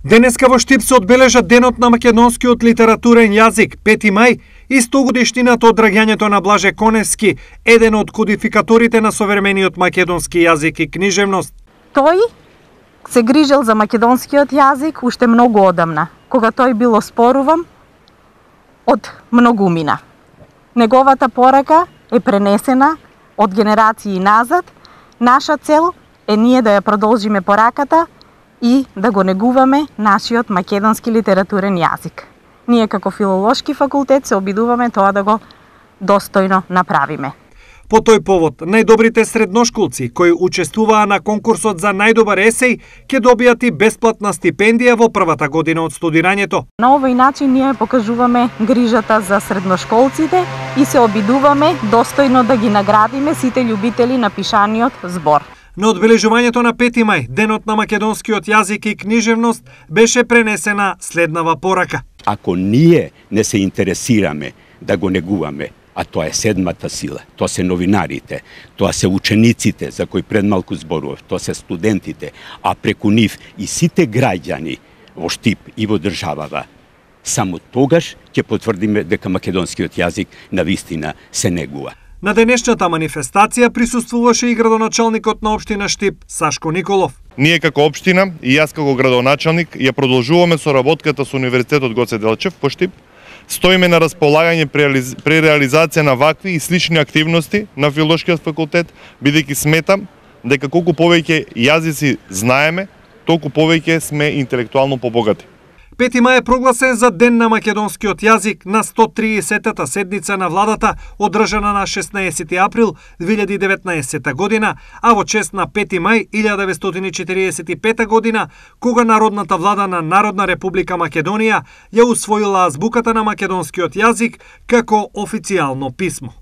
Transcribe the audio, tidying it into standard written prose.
Денеска во Штип се одбележа Денот на македонскиот литературен јазик, 5 мај, и 100 годишнината од раѓањето на Блаже Коневски, еден од кодификаторите на современиот македонски јазик и книжевност. Тој се грижел за македонскиот јазик уште многу одамна, кога тој бил оспоруван од многумина. Неговата порака е пренесена од генерации назад. Наша цел е ние да ја продолжиме пораката и да го негуваме нашиот македонски литературен јазик. Ние како филолошки факултет се обидуваме тоа да го достојно направиме. По тој повод, најдобрите средношколци кои учествуваа на конкурсот за најдобар есеј ќе добијат и бесплатна стипендија во првата година од студирањето. На овој начин ние покажуваме грижата за средношколците и се обидуваме достојно да ги наградиме сите љубители на пишаниот збор. На одбележувањето на 5 мај, Денот на македонскиот јазик и книжевност, беше пренесена следнава порака. Ако ние не се интересираме да го негуваме, а тоа е седмата сила, тоа се новинарите, тоа се учениците за кои пред малку зборував, тоа се студентите, а преку нив и сите граѓани во Штип и во државава, само тогаш ќе потврдиме дека македонскиот јазик навистина се негува. На денешната манифестација присуствуваше и градоначалникот на општина Штип, Сашко Николов. Ние како општина и јас како градоначалник ја продолжуваме соработката со Универзитетот Гоце Делчев по Штип. Стоиме на располагање при реализација на вакви и слични активности на филолошкиот факултет, бидејќи сметам дека колку повеќе јазици знаеме, толку повеќе сме интелектуално побогати. 5 мај е прогласен за Ден на македонскиот јазик на 130-та седница на владата, одржана на 16 април 2019 година, а во чест на 5 мај 1945 година, кога Народната влада на Народна република Македонија ја усвоила азбуката на македонскиот јазик како официјално писмо.